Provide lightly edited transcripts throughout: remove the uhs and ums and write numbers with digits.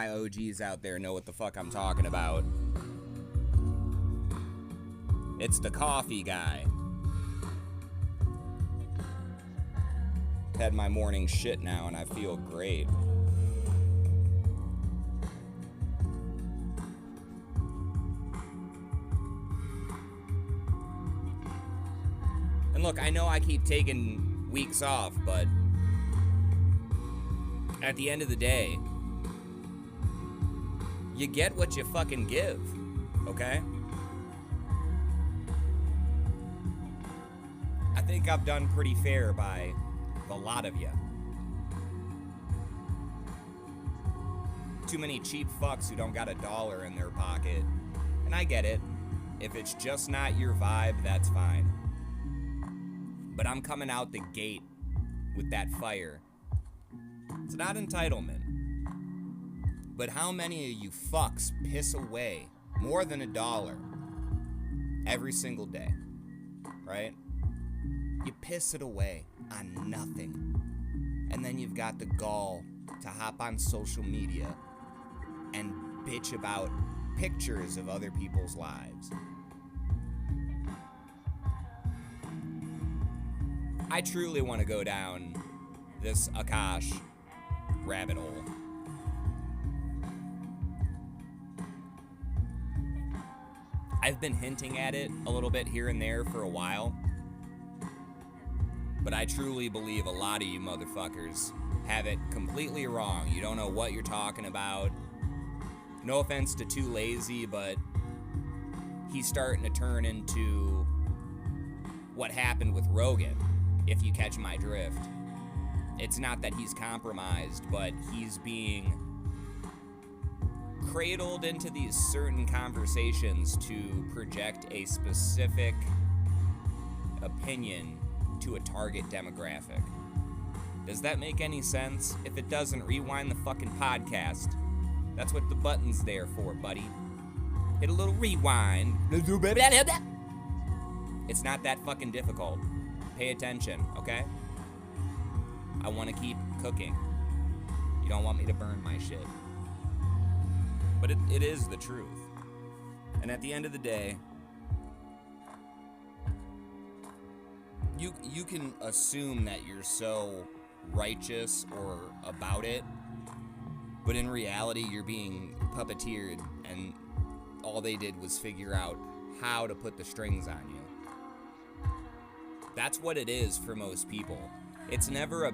my OGs out there know what the fuck I'm talking about. It's the coffee guy. Had my morning shit now and I feel great. And look, I know I keep taking weeks off, but at the end of the day, you get what you fucking give, okay? I think I've done pretty fair by a lot of you. Too many cheap fucks who don't got a dollar in their pocket. And I get it. If it's just not your vibe, that's fine. But I'm coming out the gate with that fire. It's not entitlement. But how many of you fucks piss away more than $1 every single day? Right? You piss it away on nothing. And then you've got the gall to hop on social media and bitch about pictures of other people's lives. I truly want to go down this Akaash rabbit hole. I've been hinting at it a little bit here and there for a while. But I truly believe a lot of you motherfuckers have it completely wrong. You don't know what you're talking about. No offense to Too Lazy, but he's starting to turn into what happened with Rogan, if you catch my drift. It's not that he's compromised, but he's being cradled into these certain conversations to project a specific opinion to a target demographic. Does that make any sense? If it doesn't, rewind the fucking podcast. That's what the button's there for, buddy. Hit a little rewind. It's not that fucking difficult. Pay attention, okay? I want to keep cooking. You don't want me to burn my shit. But it is the truth. And at the end of the day, you can assume that you're so righteous or about it, but in reality you're being puppeteered and all they did was figure out how to put the strings on you. That's what it is for most people. It's never a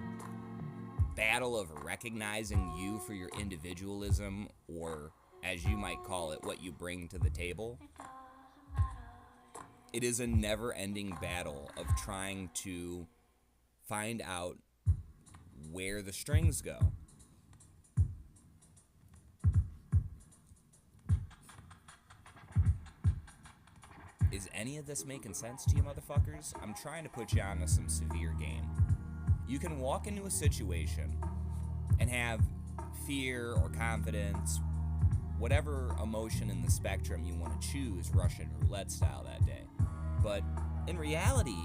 battle of recognizing you for your individualism or, as you might call it, what you bring to the table. It is a never-ending battle of trying to find out where the strings go. Is any of this making sense to you motherfuckers? I'm trying to put you onto some severe game. You can walk into a situation and have fear or confidence, whatever emotion in the spectrum you want to choose, Russian roulette style that day. But in reality,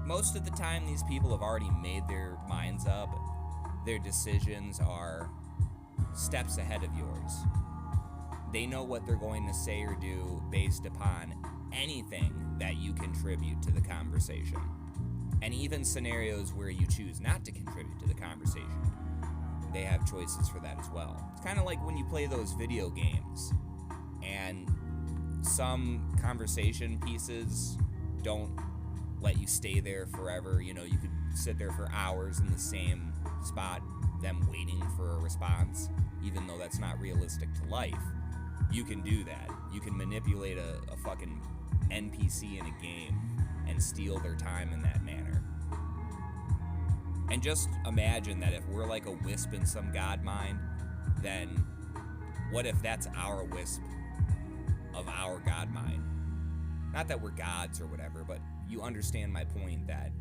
most of the time these people have already made their minds up. Their decisions are steps ahead of yours. They know what they're going to say or do based upon anything that you contribute to the conversation. And even scenarios where you choose not to contribute to the conversation, they have choices for that as well. It's kind of like when you play those video games and some conversation pieces don't let you stay there forever. You know, you could sit there for hours in the same spot, them waiting for a response, even though that's not realistic to life. You can do that. You can manipulate a fucking NPC in a game and steal their time in that manner. And just imagine that if we're like a wisp in some god mind, then what if that's our wisp of our god mind? Not that we're gods or whatever, but you understand my point that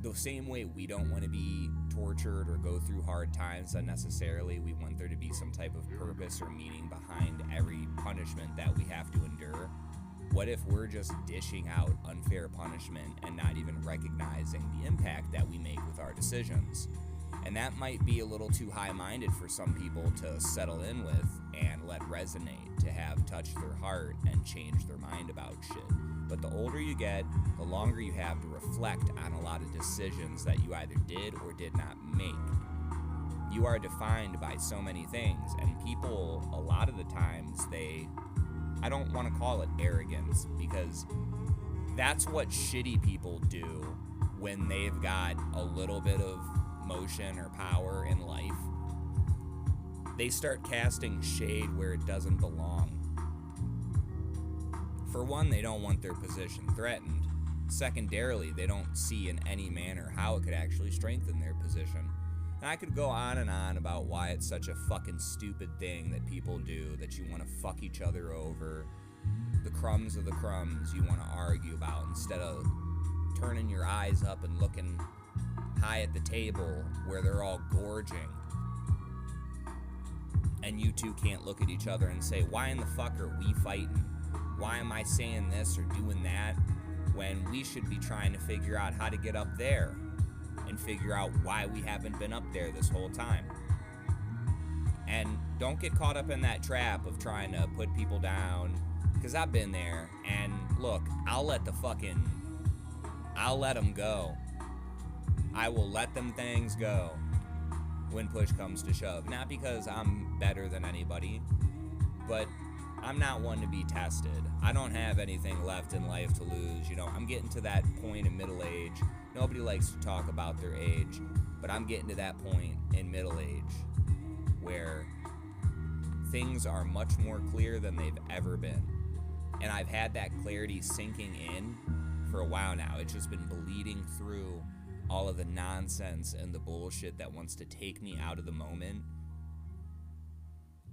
the same way we don't want to be tortured or go through hard times unnecessarily, we want there to be some type of purpose or meaning behind every punishment that we have to endure. What if we're just dishing out unfair punishment and not even recognizing the impact that we make with our decisions? And that might be a little too high-minded for some people to settle in with and let resonate, to have touch their heart and change their mind about shit. But the older you get, the longer you have to reflect on a lot of decisions that you either did or did not make. You are defined by so many things, and people, a lot of the times, I don't want to call it arrogance, because that's what shitty people do when they've got a little bit of motion or power in life. They start casting shade where it doesn't belong. For one, they don't want their position threatened. Secondarily, they don't see in any manner how it could actually strengthen their position. And I could go on and on about why it's such a fucking stupid thing that people do, that you want to fuck each other over. The crumbs of the crumbs you want to argue about, instead of turning your eyes up and looking high at the table where they're all gorging. And you two can't look at each other and say, why in the fuck are we fighting? Why am I saying this or doing that when we should be trying to figure out how to get up there and figure out why we haven't been up there this whole time? And don't get caught up in that trap of trying to put people down, because I've been there. And look, I'll let them go. I will let them things go when push comes to shove. Not because I'm better than anybody, but I'm not one to be tested. I don't have anything left in life to lose. I'm getting to that point in middle age. Nobody likes to talk about their age, but I'm getting to that point in middle age where things are much more clear than they've ever been. And I've had that clarity sinking in for a while now. It's just been bleeding through all of the nonsense and the bullshit that wants to take me out of the moment.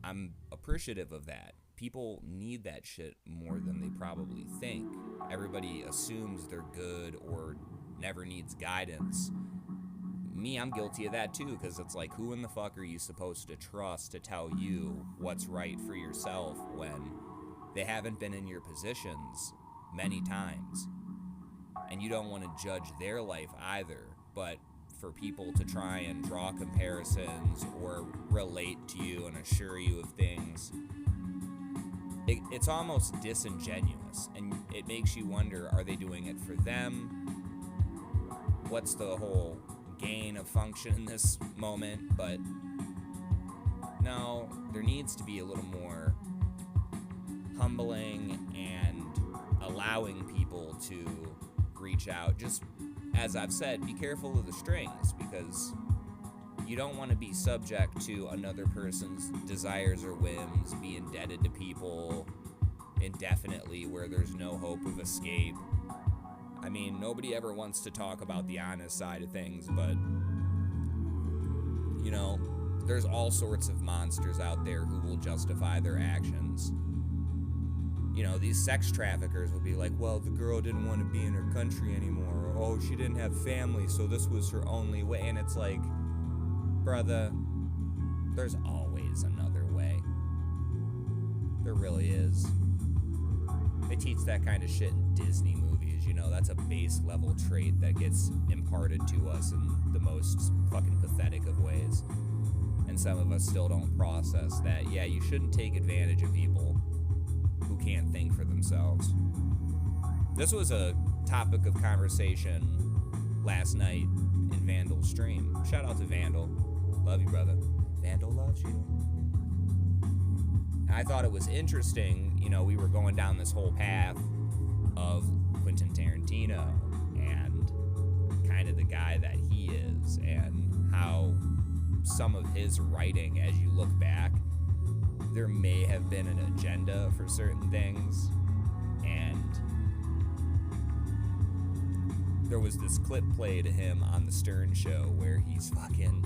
I'm appreciative of that. People need that shit more than they probably think. Everybody assumes they're good or never needs guidance. Me, I'm guilty of that too, because it's like, who in the fuck are you supposed to trust to tell you what's right for yourself when they haven't been in your positions many times? And you don't want to judge their life either, but for people to try and draw comparisons or relate to you and assure you of things, it's almost disingenuous, and it makes you wonder, are they doing it for them? What's the whole gain of function in this moment? But no, there needs to be a little more humbling and allowing people to reach out. Just as I've said, be careful of the strings, because you don't want to be subject to another person's desires or whims, be indebted to people indefinitely where there's no hope of escape. I mean, nobody ever wants to talk about the honest side of things, but, there's all sorts of monsters out there who will justify their actions. These sex traffickers will be like, well, the girl didn't want to be in her country anymore, or, oh, she didn't have family, so this was her only way. And it's like, brother, there's always another way. There really is. They teach that kind of shit in Disney movies, that's a base level trait that gets imparted to us in the most fucking pathetic of ways. And some of us still don't process that, yeah, you shouldn't take advantage of people who can't think for themselves. This was a topic of conversation last night in Vandal's stream. Shout out to Vandal. Love you, brother. Vandal loves you. I thought it was interesting, we were going down this whole path of Quentin Tarantino and kind of the guy that he is, and how some of his writing, as you look back, there may have been an agenda for certain things. And there was this clip played of him on the Stern Show where he's fucking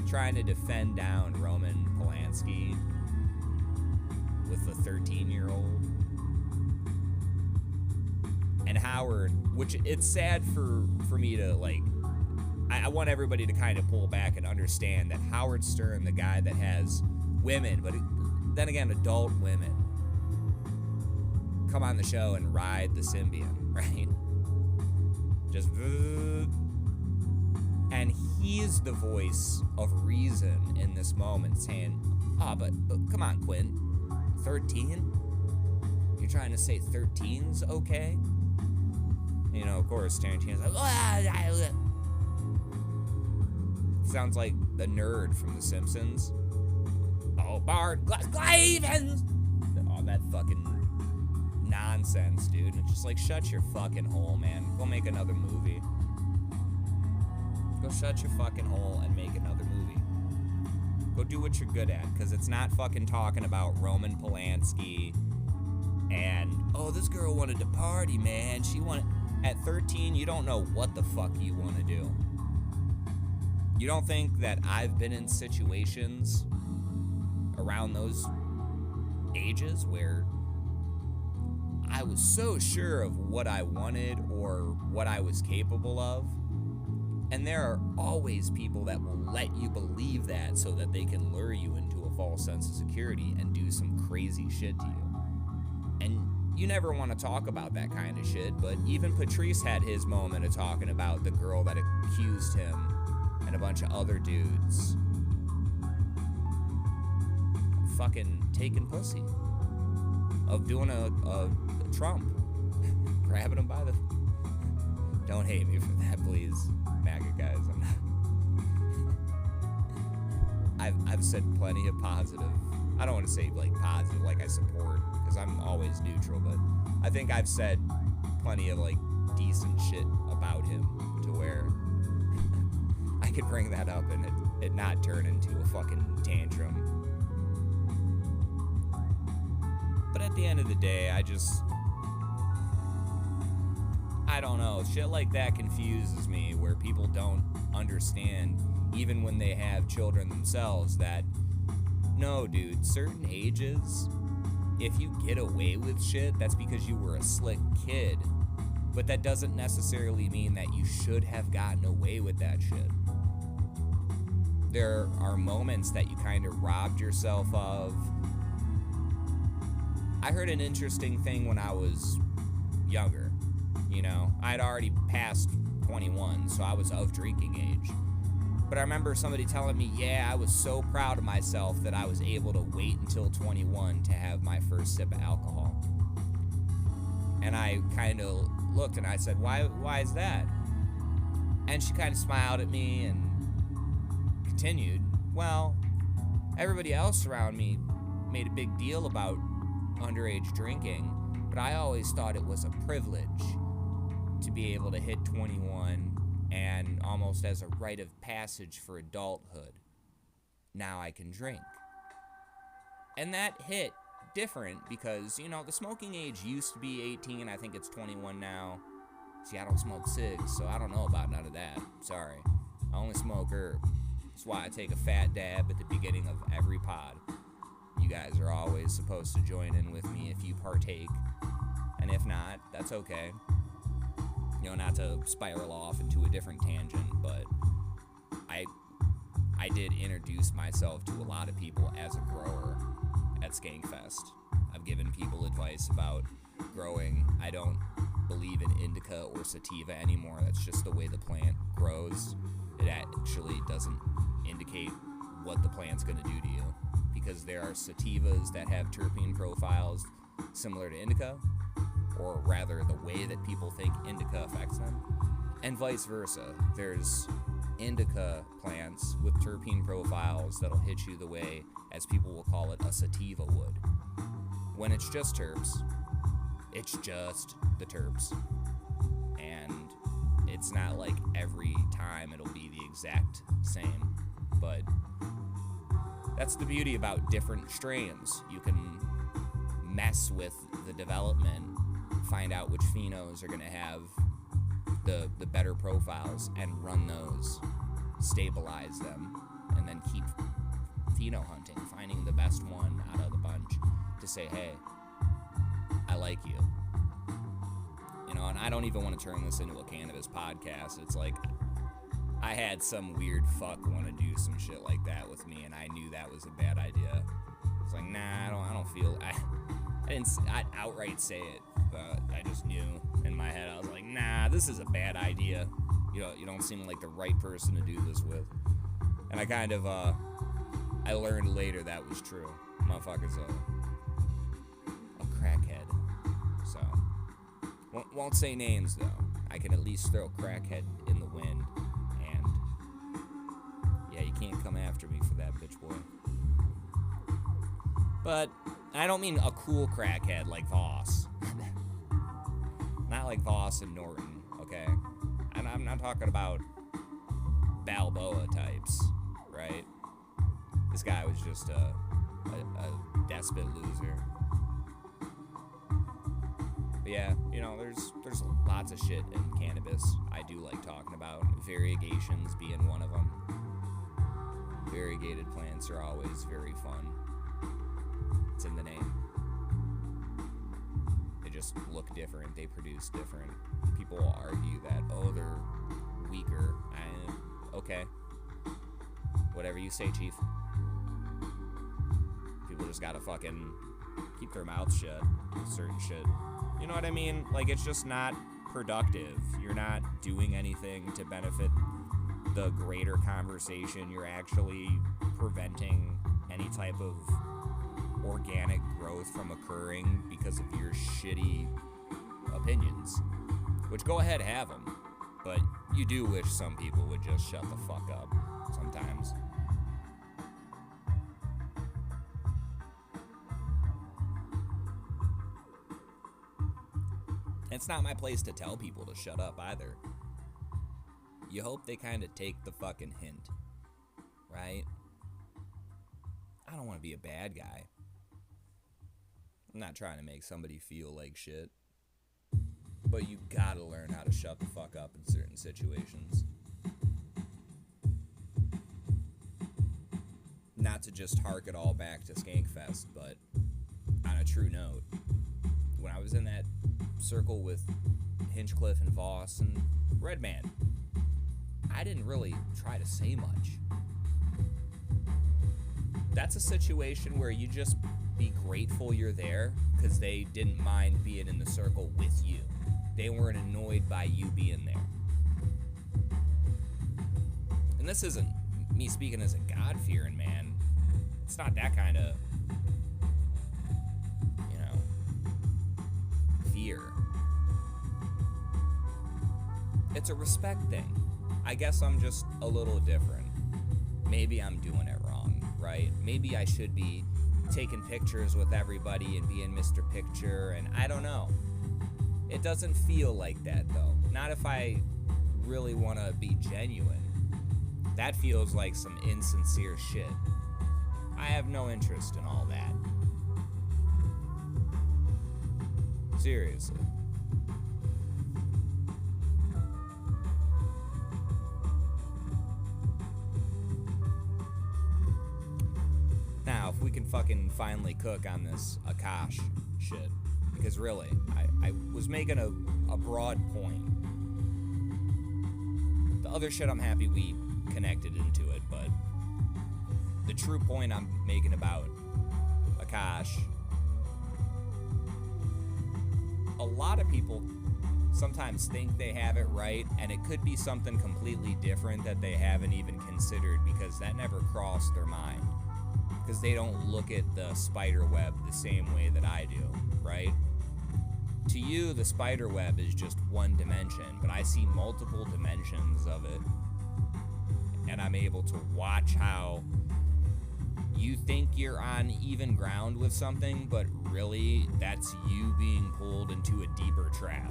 trying to defend down Roman Polanski with the 13-year-old. And Howard, which it's sad for me to, like, I want everybody to kind of pull back and understand that Howard Stern, the guy that has women, but then again, adult women, come on the show and ride the Symbian, right? Just, and he's the voice of reason in this moment, saying, but come on, Quinn, 13? You're trying to say 13's okay? You know, of course, Tarantino's like, sounds like the nerd from The Simpsons. Oh, Bart Glavins! All that fucking nonsense, dude. And it's just like, shut your fucking hole, man. Go make another movie. Go shut your fucking hole and make another movie. Go do what you're good at, because it's not fucking talking about Roman Polanski and, oh, this girl wanted to party, man. She wanted... At 13, you don't know what the fuck you want to do. You don't think that I've been in situations around those ages where I was so sure of what I wanted or what I was capable of? And there are always people that will let you believe that so that they can lure you into a false sense of security and do some crazy shit to you. And you never want to talk about that kind of shit, but even Patrice had his moment of talking about the girl that accused him and a bunch of other dudes fucking taking pussy, of doing a Trump, grabbing him by the... Don't hate me for that, please, MAGA guys. I've said plenty of positive. I don't want to say like positive, like I support, because I'm always neutral, but I think I've said plenty of like decent shit about him to where I could bring that up and it not turn into a fucking tantrum. But at the end of the day, I don't know. Shit like that confuses me, where people don't understand, even when they have children themselves, that no, dude, certain ages, if you get away with shit, that's because you were a slick kid. But that doesn't necessarily mean that you should have gotten away with that shit. There are moments that you kind of robbed yourself of. I heard an interesting thing when I was younger. You know, I'd already passed 21, so I was of drinking age. But I remember somebody telling me, yeah, I was so proud of myself that I was able to wait until 21 to have my first sip of alcohol. And I kind of looked and I said, why is that? And she kind of smiled at me and continued, well, everybody else around me made a big deal about underage drinking, but I always thought it was a privilege to be able to hit 21 and almost as a rite of passage for adulthood. Now I can drink. And that hit different because, you know, the smoking age used to be 18. I think it's 21 now. See, I don't smoke cigs, so I don't know about none of that. Sorry. I only smoke herb. That's why I take a fat dab at the beginning of every pod. You guys are always supposed to join in with me if you partake. And if not, that's okay. You know, not to spiral off into a different tangent, but I did introduce myself to a lot of people as a grower at Skankfest. I've given people advice about growing. I don't believe in indica or sativa anymore. That's just the way the plant grows. It actually doesn't indicate what the plant's going to do to you, because there are sativas that have terpene profiles similar to indica, or rather the way that people think indica affects them, and vice versa. There's indica plants with terpene profiles that'll hit you the way, as people will call it, a sativa would. When it's just terps, it's just the terps. And it's not like every time it'll be the exact same, but that's the beauty about different strains. You can mess with the development, find out which phenos are going to have the better profiles and run those, stabilize them, and then keep pheno hunting, finding the best one out of the bunch to say, hey, I like you. You know, and I don't even want to turn this into a cannabis podcast. It's like, I had some weird fuck want to do some shit like that with me, and I knew that was a bad idea. was like, nah, I don't feel. I'd outright say it. I just knew in my head. I was like, nah, this is a bad idea. You don't seem like the right person to do this with. And I kind of, I learned later that was true. Motherfucker's a crackhead. So, won't say names though. I can at least throw crackhead in the wind. And yeah, you can't come after me for that, bitch boy. But I don't mean a cool crackhead like Voss. Not like Voss and Norton, okay? And I'm not talking about Balboa types, right? This guy was just a despot loser. But yeah, there's lots of shit in cannabis I do like talking about. Variegations being one of them. Variegated plants are always very fun. It's in the name. They just look different. They produce different. People will argue that, they're weaker. Okay. Whatever you say, Chief. People just gotta fucking keep their mouths shut with certain shit. You know what I mean? Like, it's just not productive. You're not doing anything to benefit the greater conversation. You're actually preventing any type of organic growth from occurring because of your shitty opinions. Which, go ahead, have them. But you do wish some people would just shut the fuck up sometimes. It's not my place to tell people to shut up either. You hope they kind of take the fucking hint, right? I don't want to be a bad guy. I'm not trying to make somebody feel like shit. But you gotta learn how to shut the fuck up in certain situations. Not to just hark it all back to Skankfest, but on a true note, when I was in that circle with Hinchcliffe and Voss and Redman, I didn't really try to say much. That's a situation where you just be grateful you're there because they didn't mind being in the circle with you. They weren't annoyed by you being there. And this isn't me speaking as a God-fearing man. It's not that kind of, fear. It's a respect thing. I guess I'm just a little different. Maybe I'm doing it wrong, right? Maybe I should be taking pictures with everybody and being Mr. Picture, and I don't know. It doesn't feel like that, though. Not if I really want to be genuine. That feels like some insincere shit. I have no interest in all that. Seriously. Now, if we can fucking finally cook on this Akaash shit. Because really, I was making a broad point. The other shit, I'm happy we connected into it, but the true point I'm making about Akaash, a lot of people sometimes think they have it right, and it could be something completely different that they haven't even considered because that never crossed their mind. Because they don't look at the spider web the same way that I do, right? To you, the spider web is just one dimension, but I see multiple dimensions of it. And I'm able to watch how you think you're on even ground with something, but really that's you being pulled into a deeper trap.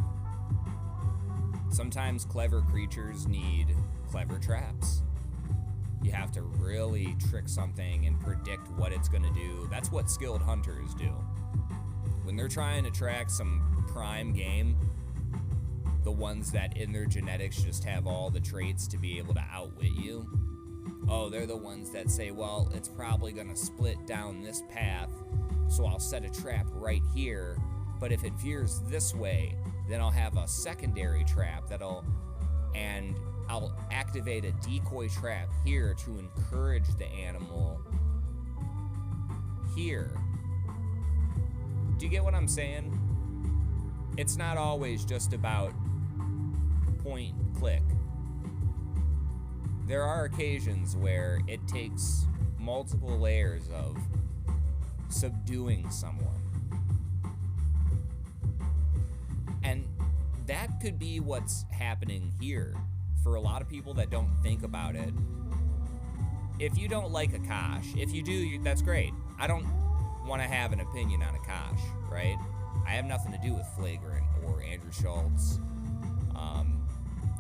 Sometimes clever creatures need clever traps. You have to really trick something and predict what it's going to do. That's what skilled hunters do. When they're trying to track some prime game, the ones that in their genetics just have all the traits to be able to outwit you, they're the ones that say, well, it's probably going to split down this path, so I'll set a trap right here, but if it veers this way, then I'll have a secondary trap and I'll activate a decoy trap here to encourage the animal here. Do you get what I'm saying? It's not always just about point click. There are occasions where it takes multiple layers of subduing someone. And that could be what's happening here for a lot of people that don't think about it. If you don't like Akaash, if you do, that's great. I don't want to have an opinion on Akaash, right? I have nothing to do with Flagrant or Andrew Schultz.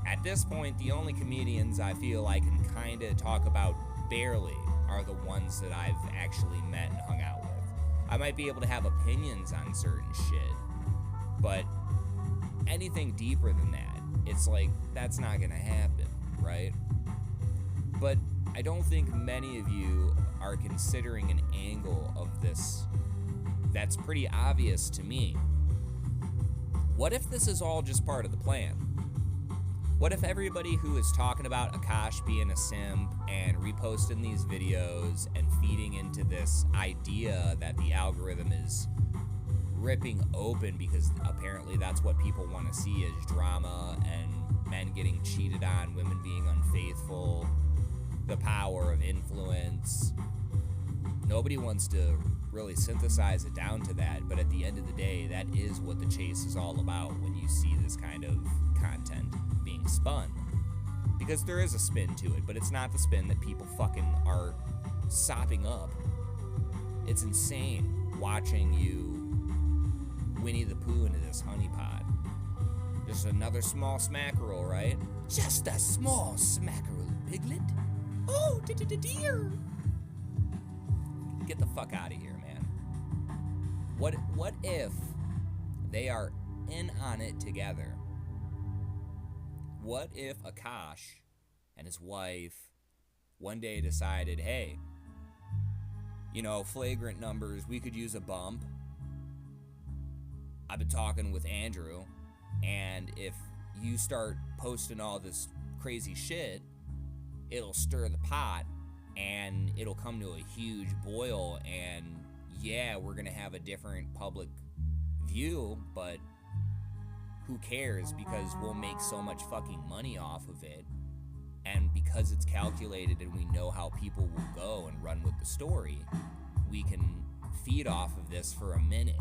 At this point, the only comedians I feel I can kind of talk about barely are the ones that I've actually met and hung out with. I might be able to have opinions on certain shit, but anything deeper than that, it's like, that's not gonna happen, right? But I don't think many of you are considering an angle of this that's pretty obvious to me. What if this is all just part of the plan? What if everybody who is talking about Akaash being a simp and reposting these videos and feeding into this idea that the algorithm is ripping open because apparently that's what people want to see is drama and men getting cheated on, women being unfaithful, the power of influence. Nobody wants to really synthesize it down to that, but at the end of the day, that is what the chase is all about when you see this kind of content being spun. Because there is a spin to it, but it's not the spin that people fucking are sopping up. It's insane watching you Winnie the Pooh into this honeypot. Just another small smackerel, right? Just a small smackerel, piglet. Oh, dear. Get the fuck out of here, man. What if they are in on it together? What if Akaash and his wife one day decided, hey, you know, Flagrant numbers, we could use a bump. I've been talking with Andrew, and if you start posting all this crazy shit, it'll stir the pot, and it'll come to a huge boil, and yeah, we're gonna have a different public view, but who cares, because we'll make so much fucking money off of it, and because it's calculated and we know how people will go and run with the story, we can feed off of this for a minute.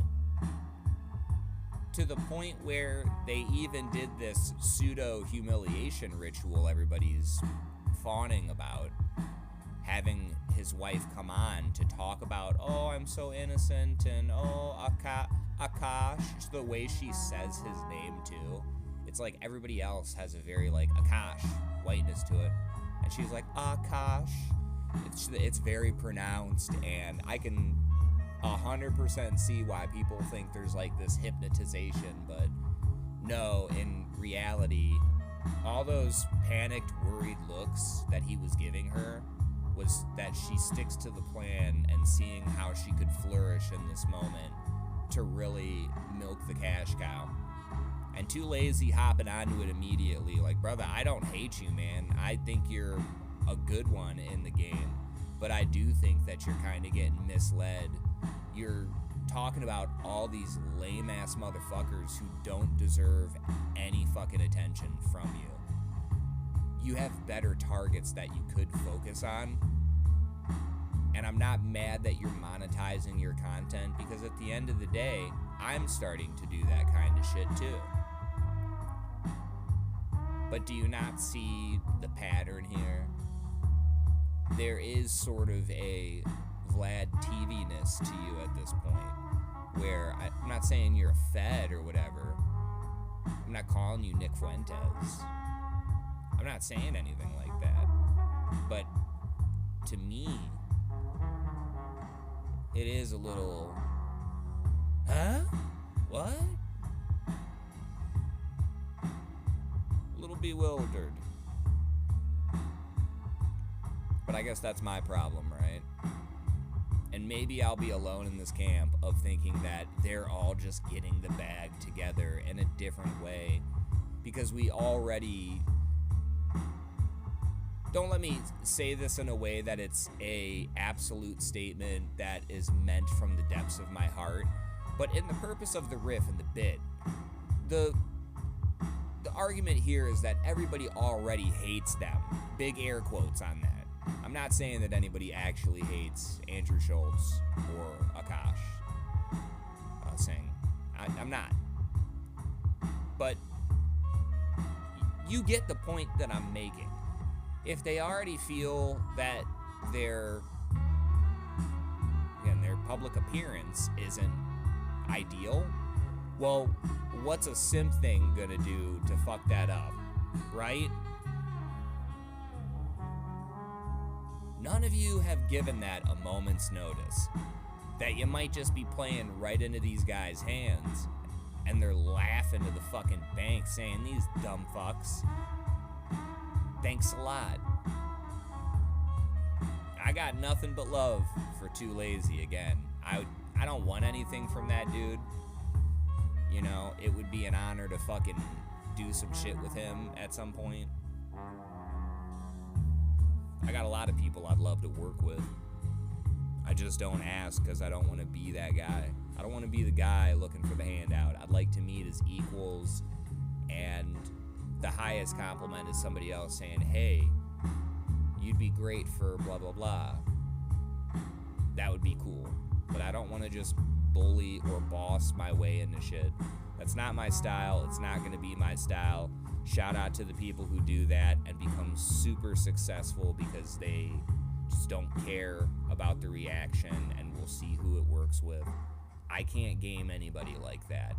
To the point where they even did this pseudo-humiliation ritual everybody's fawning about, having his wife come on to talk about, oh, I'm so innocent, and oh, Akaash, the way she says his name too, it's like everybody else has a very like Akaash whiteness to it, and she's like Akaash. It's very pronounced, and I can 100% see why people think there's like this hypnotization, but no, in reality, all those panicked, worried looks that he was giving her was that she sticks to the plan and seeing how she could flourish in this moment to really milk the cash cow. And too lazy hopping onto it immediately, like, brother, I don't hate you, man. I think you're a good one in the game, but I do think that you're kind of getting misled. You're talking about all these lame-ass motherfuckers who don't deserve any fucking attention from you. You have better targets that you could focus on. And I'm not mad that you're monetizing your content, because at the end of the day, I'm starting to do that kind of shit too. But do you not see the pattern here? There is sort of a Vlad TV-ness to you at this point, where I'm not saying you're a fed or whatever. I'm not calling you Nick Fuentes. I'm not saying anything like that. But to me, it is a little, huh? What? A little bewildered. But I guess that's my problem, right? And maybe I'll be alone in this camp of thinking that they're all just getting the bag together in a different way, because we already don't let me say this in a way that it's a absolute statement that is meant from the depths of my heart, but in the purpose of the riff and the bit, the argument here is that everybody already hates them. Big air quotes on that. I'm not saying that anybody actually hates Andrew Schultz or Akaash Singh. I'm not. But you get the point that I'm making. If they already feel that their public appearance isn't ideal, well, what's a simp thing gonna do to fuck that up, right? None of you have given that a moment's notice. That you might just be playing right into these guys' hands, and they're laughing to the fucking bank saying, these dumb fucks. Thanks a lot. I got nothing but love for Too Lazy again. I don't want anything from that dude. You know, it would be an honor to fucking do some shit with him at some point. I got a lot of people I'd love to work with. I just don't ask because I don't want to be that guy. I don't want to be the guy looking for the handout. I'd like to meet as equals, and the highest compliment is somebody else saying, hey, you'd be great for blah, blah, blah. That would be cool. But I don't want to just bully or boss my way into shit. That's not my style. It's not going to be my style. Shout out to the people who do that and become super successful because they just don't care about the reaction and will see who it works with. I can't game anybody like that.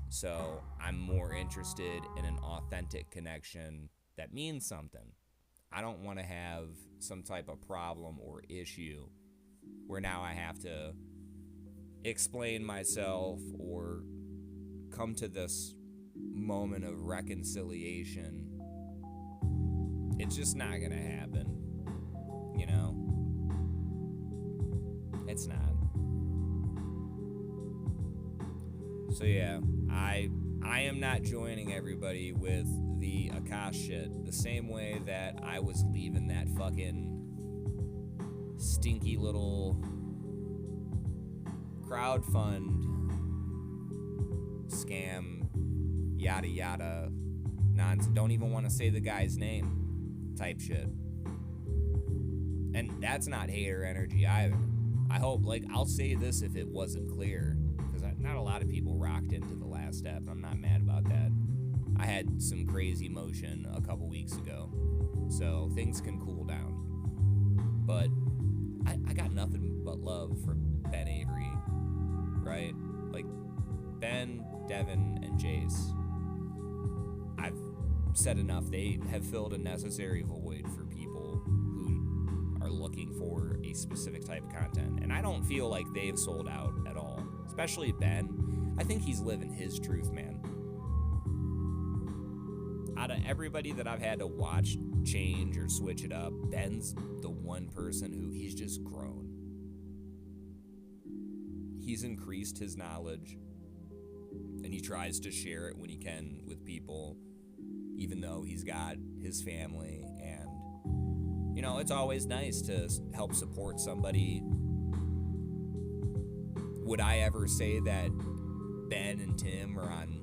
So I'm more interested in an authentic connection that means something. I don't want to have some type of problem or issue where now I have to explain myself or come to this moment of reconciliation. It's just not gonna happen, you know? It's not. So yeah, I am not joining everybody with the Akaash shit the same way that I was leaving that fucking stinky little crowdfund scam, yada yada, nonsense. Don't even want to say the guy's name type shit. And that's not hater energy either. I hope, I'll say this if it wasn't clear, because not a lot of people rocked into the last step. I'm not mad about that. I had some crazy motion a couple weeks ago, so things can cool down. But I got nothing but love for Ben Avery, right? Like, Ben, Devin, and Jace. I've said enough. They have filled a necessary void for people who are looking for a specific type of content. And I don't feel like they've sold out at all. Especially Ben. I think he's living his truth, man. Out of everybody that I've had to watch change or switch it up, Ben's the one person who he's just grown. He's increased his knowledge, and he tries to share it when he can with people, even though he's got his family. And, you know, it's always nice to help support somebody. Would I ever say that Ben and Tim are on,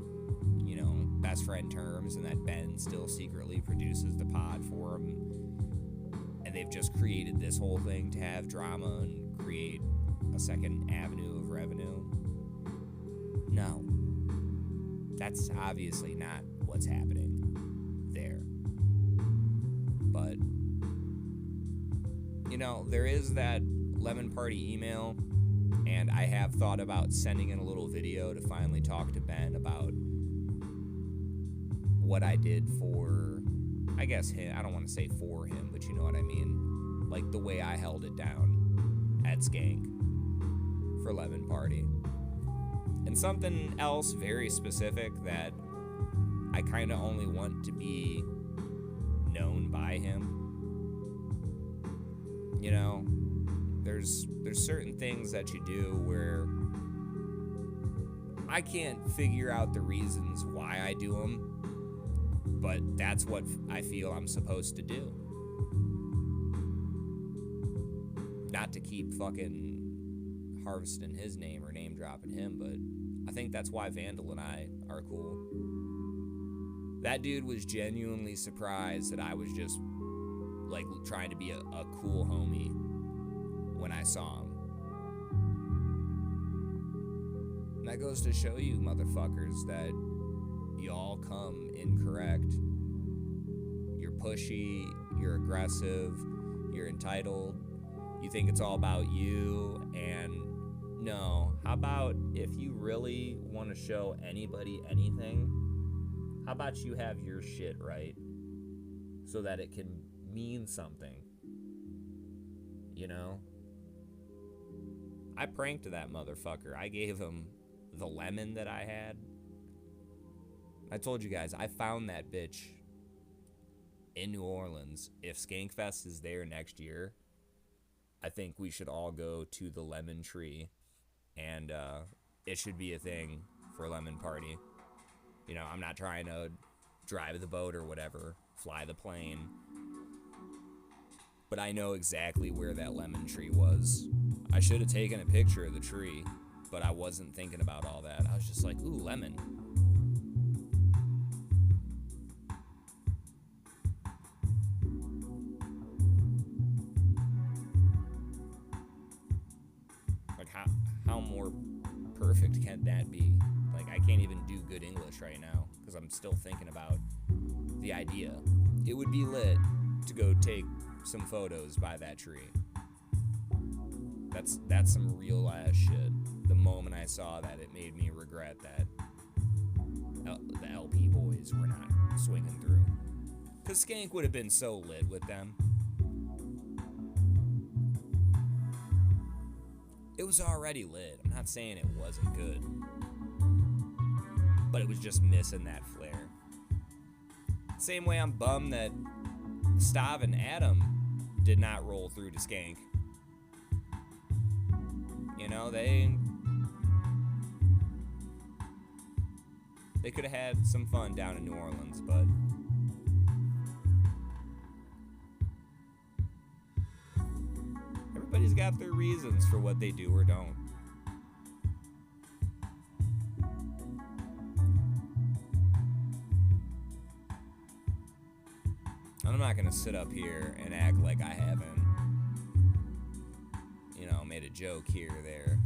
best friend terms and that Ben still secretly produces the pod for him and they've just created this whole thing to have drama and create a second avenue of revenue? No. That's obviously not what's happening there. But, there is that Lemon Party email, and I have thought about sending in a little video to finally talk to Ben about what I did for, I guess, him. I don't want to say for him, but you know what I mean. Like the way I held it down at Skank for Lemon Party. And something else very specific that I kind of only want to be known by him. There's certain things that you do where I can't figure out the reasons why I do them, but that's what I feel I'm supposed to do. Not to keep fucking harvesting his name or name dropping him, but I think that's why Vandal and I are cool. That dude was genuinely surprised that I was just like trying to be a cool homie when I saw him. And that goes to show you, motherfuckers, that y'all come incorrect. You're pushy, you're aggressive, you're entitled. You think it's all about you, and no. How about if you really want to show anybody anything, how about you have your shit right so that it can mean something? You know? I pranked that motherfucker. I gave him the lemon that I had. I told you guys, I found that bitch in New Orleans. If Skankfest is there next year, I think we should all go to the lemon tree, and it should be a thing for Lemon Party. You know, I'm not trying to drive the boat or whatever, fly the plane, but I know exactly where that lemon tree was. I should have taken a picture of the tree, but I wasn't thinking about all that. I was just like, ooh, lemon. Like, how more perfect can that be? Like, I can't even do good English right now because I'm still thinking about the idea. It would be lit to go take some photos by that tree. That's some real ass shit. The moment I saw that, it made me regret that the LP boys were not swinging through. Because Skank would have been so lit with them. It was already lit. I'm not saying it wasn't good. But it was just missing that flair. Same way I'm bummed that Stav and Adam did not roll through to Skank. You know, they could have had some fun down in New Orleans, but everybody's got their reasons for what they do or don't. I'm not gonna sit up here and act like I haven't, made a joke here or there.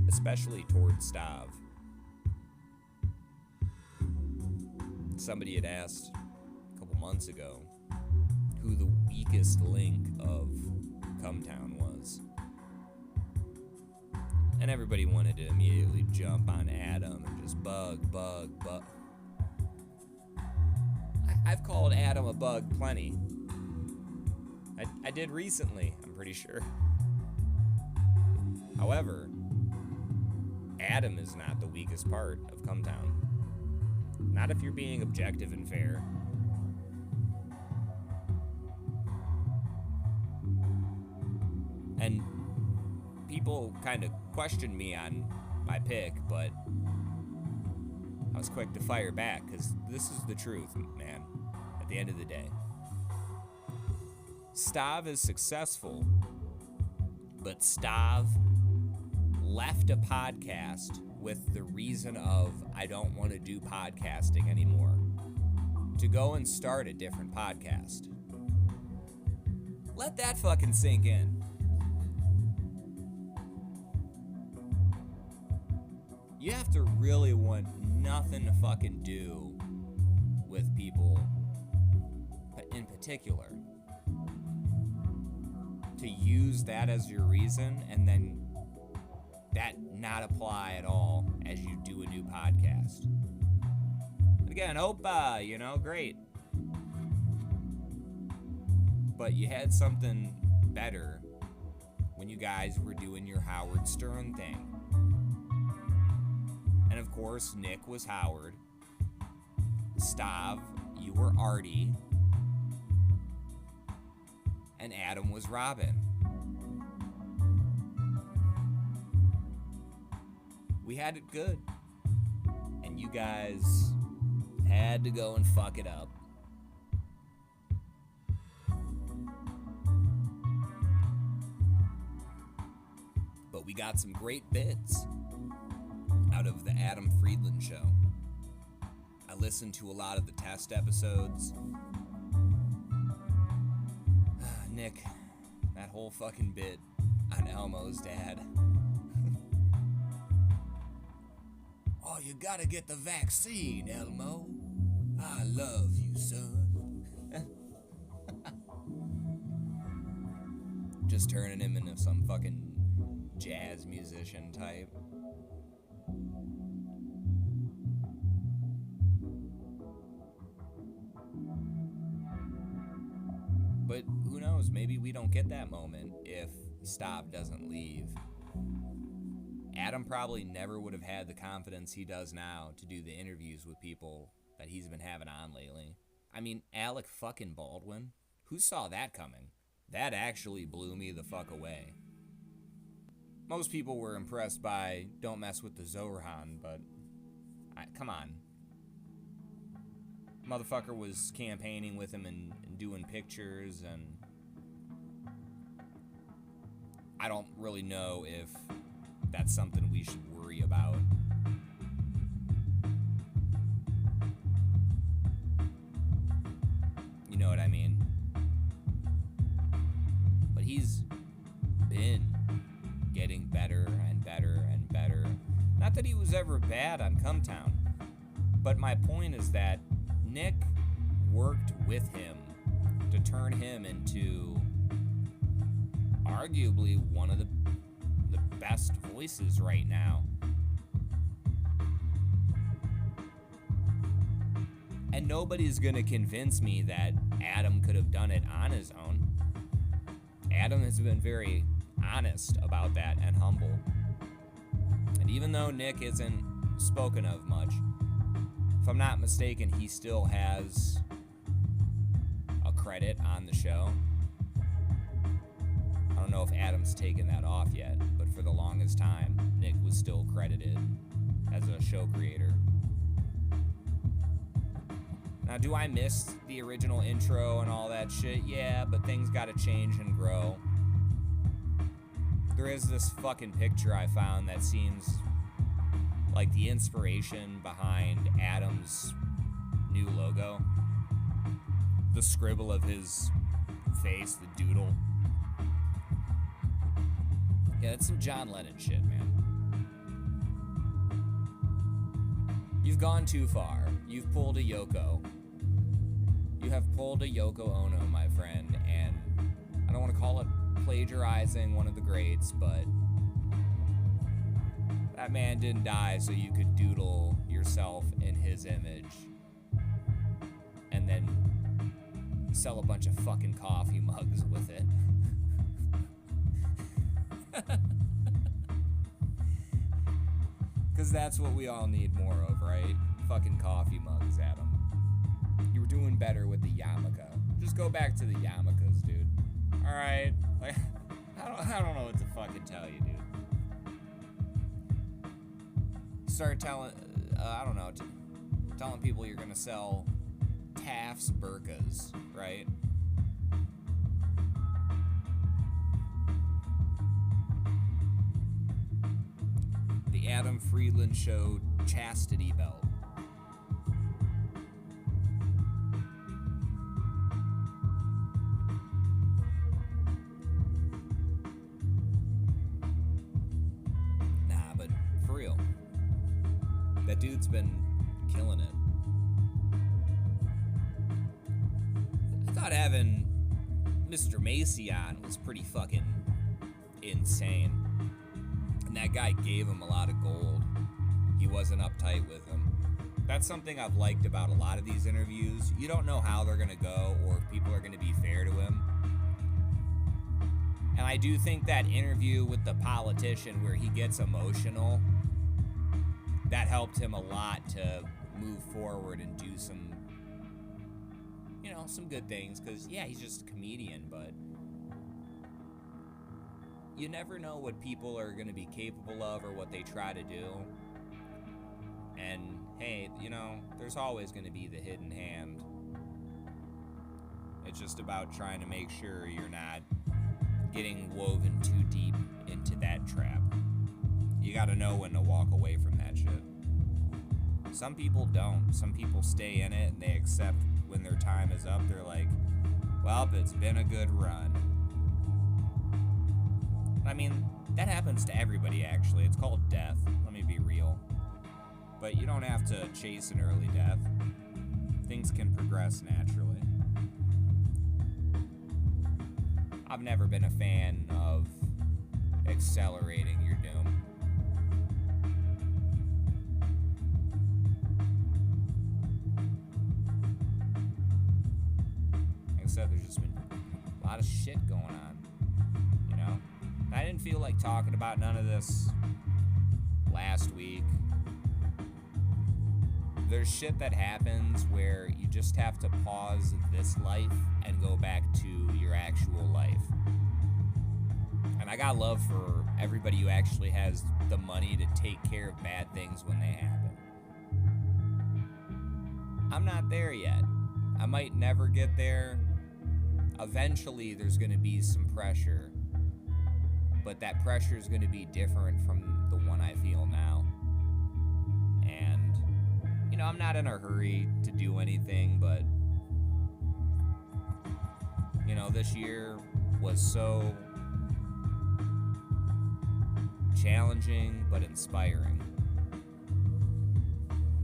Especially towards Stav. Somebody had asked a couple months ago who the weakest link of Cumtown was. And everybody wanted to immediately jump on Adam and just bug. I've called Adam a bug plenty. I did recently, I'm pretty sure. However, Adam is not the weakest part of Cumtown. Not if you're being objective and fair. And people kind of questioned me on my pick, but I was quick to fire back, because this is the truth, man, at the end of the day. Stav is successful, but Stav left a podcast with the reason of, I don't want to do podcasting anymore, to go and start a different podcast. Let that fucking sink in. You have to really want nothing to fucking do with people, but in particular, to use that as your reason and then that not apply at all as you do a new podcast. Again, Opa, great. But you had something better when you guys were doing your Howard Stern thing. And of course, Nick was Howard. Stav, you were Artie. And Adam was Robin. We had it good. And you guys had to go and fuck it up. we got some great bits out of the Adam Friedland show. I listened to a lot of the test episodes. Nick, that whole fucking bit on Elmo's dad. Oh, you gotta get the vaccine, Elmo. I love you, son. Just turning him into some fucking jazz musician type. But who knows, maybe we don't get that moment if Staub doesn't leave. Adam probably never would have had the confidence he does now to do the interviews with people that he's been having on lately. I mean, Alec fucking Baldwin? Who saw that coming? That actually blew me the fuck away. Most people were impressed by Don't Mess with the Zohan, but come on. Motherfucker was campaigning with him and doing pictures, and I don't really know if that's something we should worry about. You know what I mean? But he's been getting better and better and better. Not that he was ever bad on Come Town, but my point is that Nick worked with him to turn him into arguably one of the best voices right now. And nobody's gonna convince me that Adam could have done it on his own. Adam has been very honest about that and humble. And even though Nick isn't spoken of much, if I'm not mistaken, he still has a credit on the show. I don't know if Adam's taken that off yet, but for the longest time, Nick was still credited as a show creator. Now, do I miss the original intro and all that shit? Yeah, but things gotta change and grow. There is this fucking picture I found that seems like the inspiration behind Adam's new logo. The scribble of his face, the doodle. Yeah, that's some John Lennon shit, man. You've gone too far. You've pulled a Yoko. You have pulled a Yoko Ono, my friend, and I don't want to call it plagiarizing one of the greats, but that man didn't die so you could doodle yourself in his image and then sell a bunch of fucking coffee mugs with it. Because that's what we all need more of, right? Fucking coffee mugs, Adam. You were doing better with the yarmulke. Just go back to the yarmulkes, dude. Alright? Like, I don't know what to fucking tell you, dude. Start telling, telling people you're gonna sell Taft's burkas, right? The Adam Friedland Show chastity belt. Nah, but for real, that dude's been killing it. I thought having Mr. Macy on was pretty fucking insane. And that guy gave him a lot of gold. He wasn't uptight with him. That's something I've liked about a lot of these interviews. You don't know how they're going to go or if people are going to be fair to him. And I do think that interview with the politician where he gets emotional, that helped him a lot to move forward and do some, some good things. Because, yeah, he's just a comedian, but you never know what people are going to be capable of or what they try to do. And, hey, there's always going to be the hidden hand. It's just about trying to make sure you're not getting woven too deep into that trap. You gotta know when to walk away from that shit. Some people don't. Some people stay in it and they accept when their time is up. They're like, well, it's been a good run. I mean, that happens to everybody, actually. It's called death. Let me be real. But you don't have to chase an early death. Things can progress naturally. I've never been a fan of accelerating your doom. Like I said, there's just been a lot of shit going on, you know? I didn't feel like talking about none of this last week. There's shit that happens where you just have to pause this life and go back to your actual life. And I got love for everybody who actually has the money to take care of bad things when they happen. I'm not there yet. I might never get there. Eventually there's going to be some pressure. But that pressure is going to be different from the one I feel now. And, you know, I'm not in a hurry to do anything, but, you know, this year was so challenging but inspiring.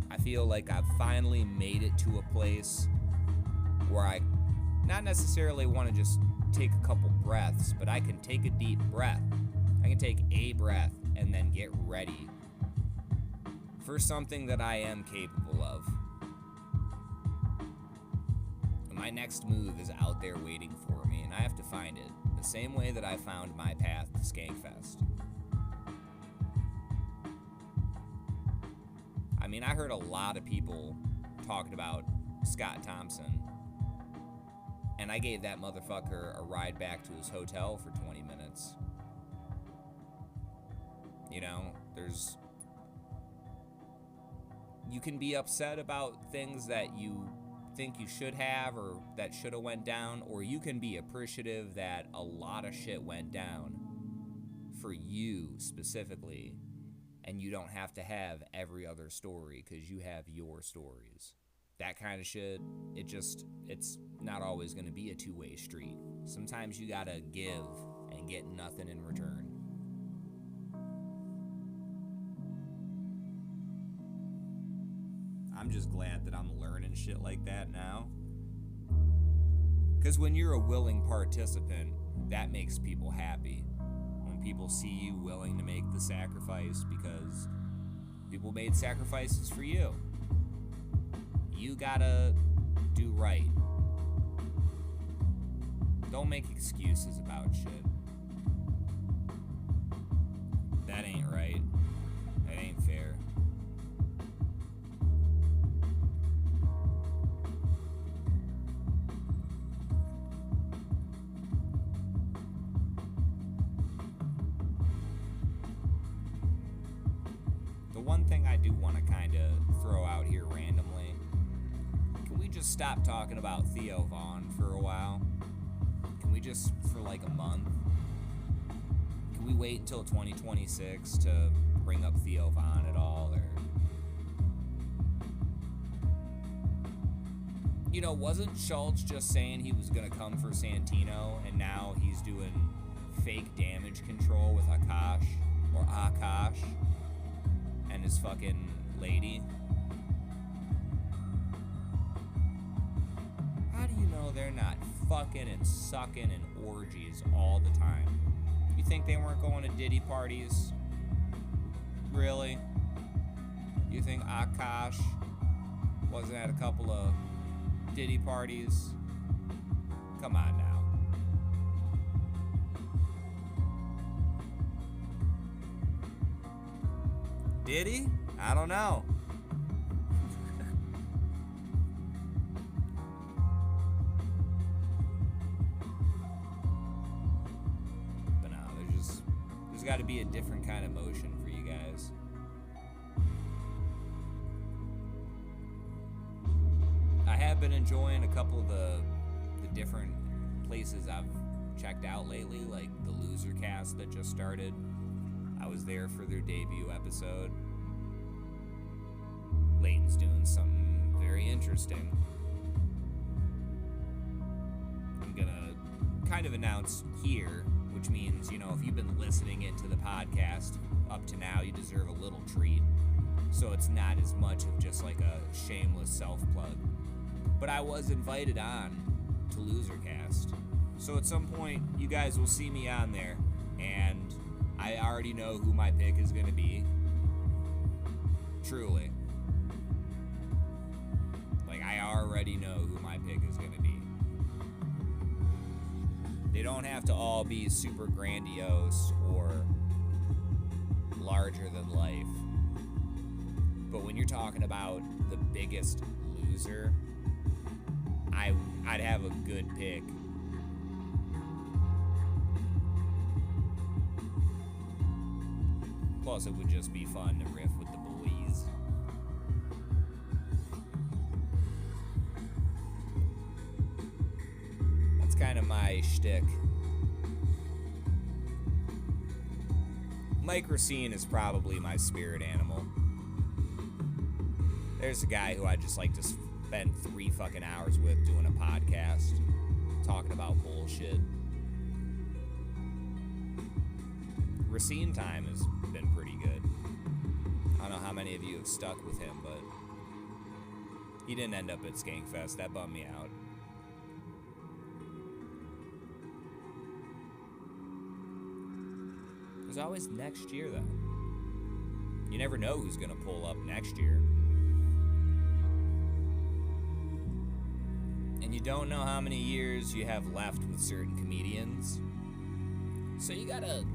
I feel like I've finally made it to a place where I not necessarily want to just take a couple breaths, but I can take a deep breath. I can take a breath and then get ready for something that I am capable of. My next move is out there waiting for me, and I have to find it the same way that I found my path to Skankfest. I mean, I heard a lot of people talking about Scott Thompson, and I gave that motherfucker a ride back to his hotel for 20 minutes. You know, you can be upset about things that you think you should have or that should have went down, or you can be appreciative that a lot of shit went down for you specifically, and you don't have to have every other story because you have your stories. That kind of shit, it's not always going to be a two-way street. Sometimes you gotta give and get nothing in return. I'm just glad that I'm learning shit like that now. Because when you're a willing participant, that makes people happy. When people see you willing to make the sacrifice, because people made sacrifices for you. You gotta do right. Don't make excuses about shit. That ain't right. That ain't fair. The one thing I do want to kind of throw out here randomly, can we just stop talking about Theo Vaughn for a while? Can we just, for like a month? Can we wait until 2026 to bring up Theo Vaughn at all? Or, you know, wasn't Schultz just saying he was gonna come for Santino, and now he's doing fake damage control with Akaash and his fucking lady? How do you know they're not fucking and sucking in orgies all the time? You think they weren't going to Diddy parties? Really? You think Akaash wasn't at a couple of Diddy parties? Come on now. Did he? I don't know. But no, there's got to be a different kind of motion for you guys. I have been enjoying a couple of the different places I've checked out lately, like the Loser Cast that just started. I was there for their debut episode. Layton's doing something very interesting. I'm gonna kind of announce here, which means, you know, if you've been listening into the podcast up to now, you deserve a little treat. So it's not as much of just like a shameless self-plug. But I was invited on to Losercast. So at some point, you guys will see me on there, and I already know who my pick is going to be. Truly. Like, I already know who my pick is going to be. They don't have to all be super grandiose or larger than life. But when you're talking about the biggest loser, I'd have a good pick. Plus, it would just be fun to riff with the boys. That's kind of my shtick. Mike Racine is probably my spirit animal. There's a guy who I just like to spend 3 fucking hours with doing a podcast, talking about bullshit. Racine time has been pretty good. I don't know how many of you have stuck with him, but he didn't end up at Skankfest. That bummed me out. There's always next year, though. You never know who's gonna pull up next year. And you don't know how many years you have left with certain comedians. So you gotta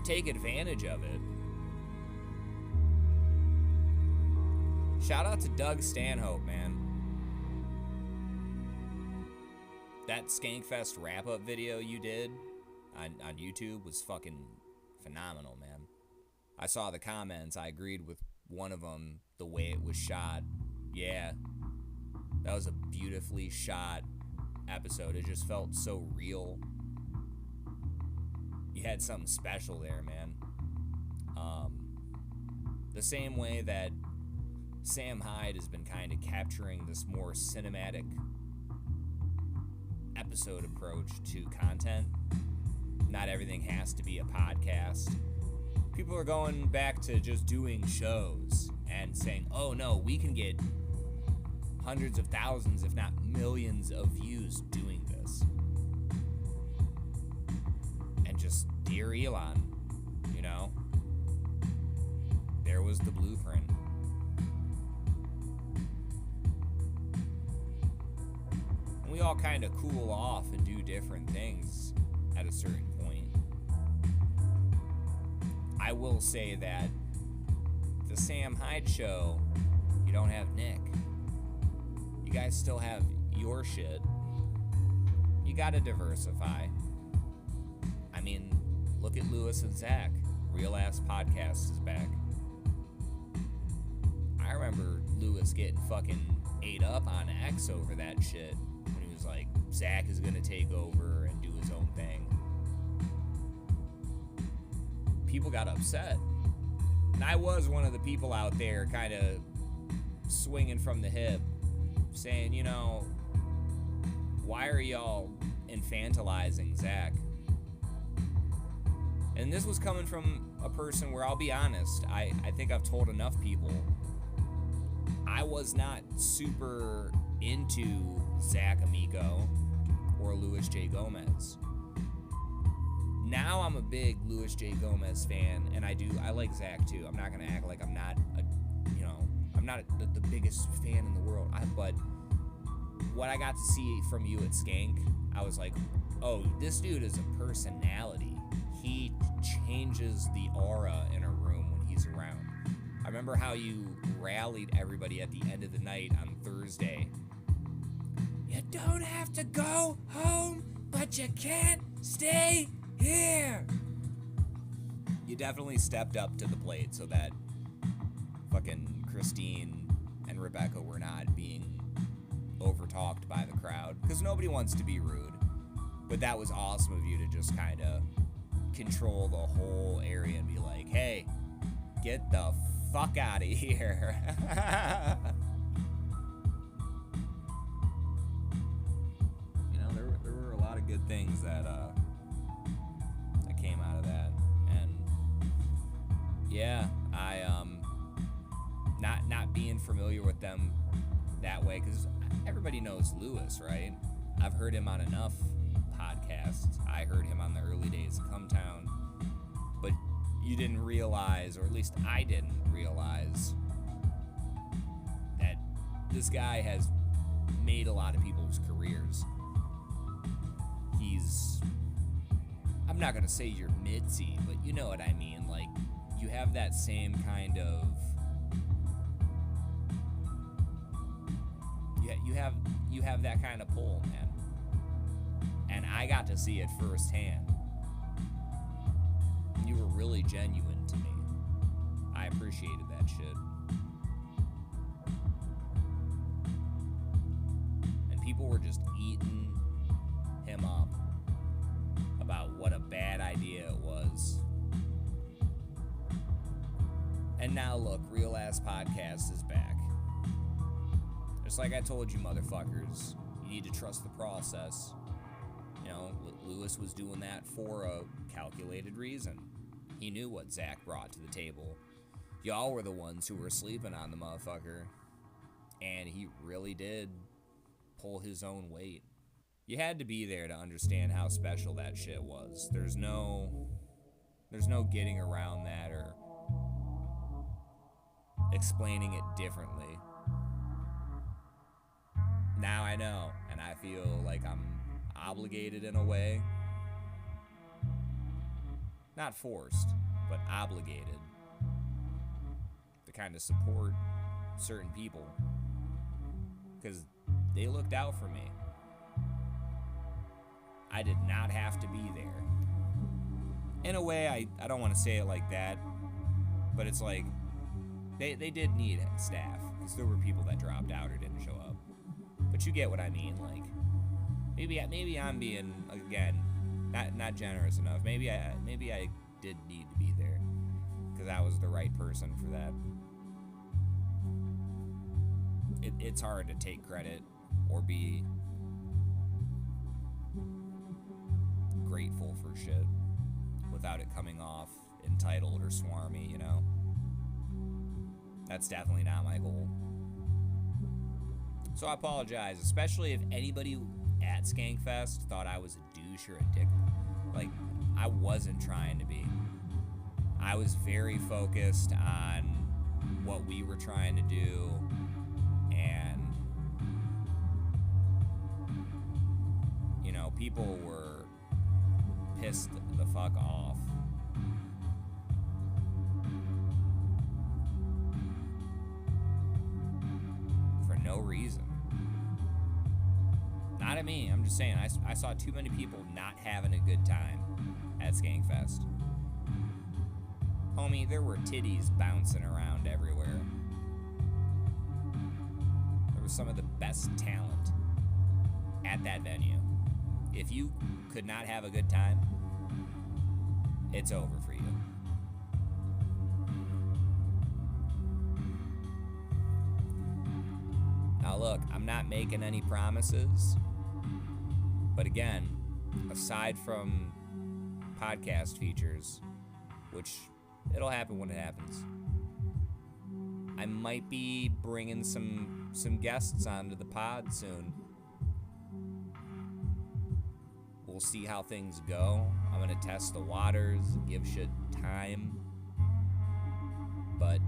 take advantage of it. Shout out to Doug Stanhope, man. That Skankfest wrap-up video you did on YouTube was fucking phenomenal, man. I saw the comments. I agreed with one of them, the way it was shot. Yeah, that was a beautifully shot episode. It just felt so real. You had something special there, man. The same way that Sam Hyde has been kind of capturing this more cinematic episode approach to content. Not everything has to be a podcast. People are going back to just doing shows and saying, oh no, we can get hundreds of thousands, if not millions of views doing this. And just, dear Elon, you know, there was the blueprint. And we all kind of cool off and do different things at a certain point. I will say that the Sam Hyde show, you don't have Nick. You guys still have your shit. You gotta diversify. I mean, look at Lewis and Zach. Real Ass Podcast is back. I remember Lewis getting fucking ate up on X over that shit when he was like, Zach is gonna take over and do his own thing. People got upset. And I was one of the people out there kind of swinging from the hip, saying, you know, why are y'all infantilizing Zach? And this was coming from a person where, I'll be honest, I think I've told enough people, I was not super into Zach Amico or Luis J. Gomez. Now I'm a big Luis J. Gomez fan, and I like Zach too. I'm not gonna act like I'm not the biggest fan in the world. But what I got to see from you at Skank, I was like, oh, this dude is a personality. He changes the aura in a room when he's around. I remember how you rallied everybody at the end of the night on Thursday. You don't have to go home, but you can't stay here. You definitely stepped up to the plate so that fucking Christine and Rebecca were not being overtalked by the crowd, because nobody wants to be rude. But that was awesome of you to just kind of control the whole area and be like, hey, get the fuck out of here. You know, there were a lot of good things that came out of that. And yeah, I not being familiar with them that way, because everybody knows Lewis, right? I've heard him on enough podcasts. I heard him on the early days of Come Town, but you didn't realize, or at least I didn't realize, that this guy has made a lot of people's careers. He's, I'm not gonna say you're Mitzi, but you know what I mean. Like, you have that same kind of, you have that kind of pull, man. And I got to see it firsthand. You were really genuine to me. I appreciated that shit. And people were just eating him up about what a bad idea it was. And now look, Real Ass Podcast is back. Just like I told you, motherfuckers, you need to trust the process. You know, Lewis was doing that for a calculated reason. He knew what Zach brought to the table. Y'all were the ones who were sleeping on the motherfucker. And he really did pull his own weight. You had to be there to understand how special that shit was. There's no getting around that or explaining it differently. Now I know, and I feel like I'm obligated in a way. Not forced, but obligated to kind of support certain people, because they looked out for me. I did not have to be there. In a way, I don't want to say it like that, but it's like they did need staff, because there were people that dropped out or didn't show up. But you get what I mean. Like, maybe I'm being, again, not generous enough. Maybe I did need to be there, because I was the right person for that. It's hard to take credit or be grateful for shit without it coming off entitled or swarmy, you know? That's definitely not my goal. So I apologize, especially if anybody at Skankfest thought I was a douche or a dick. Like, I wasn't trying to be. I was very focused on what we were trying to do, and, you know, people were pissed the fuck off. For no reason. Not at me, I'm just saying, I saw too many people not having a good time at Skankfest. Homie, there were titties bouncing around everywhere. There was some of the best talent at that venue. If you could not have a good time, it's over for you. Now look, I'm not making any promises, but again, aside from podcast features, which it'll happen when it happens, I might be bringing some guests onto the pod soon. We'll see how things go. I'm gonna test the waters, give shit time. But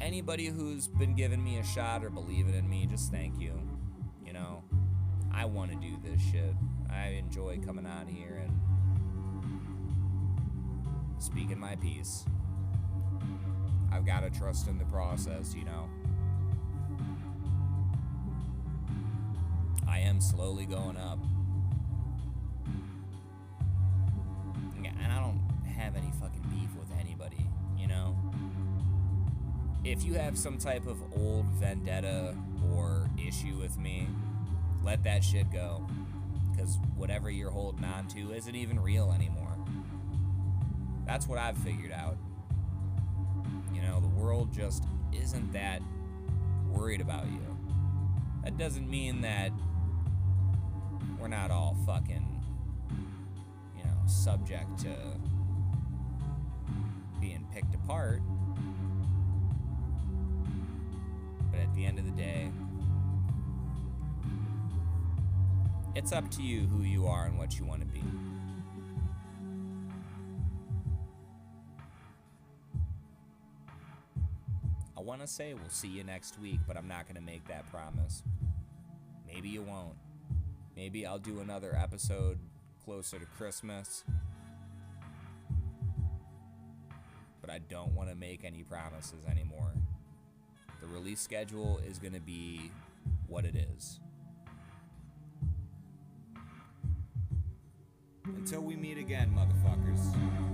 anybody who's been giving me a shot or believing in me, just thank you. You know, I want to do this shit. I enjoy coming on here and speaking my piece. I've got to trust in the process, you know. I am slowly going up. And I don't have any fucking beef with anybody, you know? If you have some type of old vendetta or issue with me, let that shit go. because whatever you're holding on to isn't even real anymore. That's what I've figured out. You know, the world just isn't that worried about you. That doesn't mean that we're not all fucking, you know, subject to being picked apart. But at the end of the day, it's up to you who you are and what you want to be. I want to say we'll see you next week, but I'm not going to make that promise. Maybe you won't. Maybe I'll do another episode closer to Christmas. But I don't want to make any promises anymore. The release schedule is going to be what it is. Until we meet again, motherfuckers.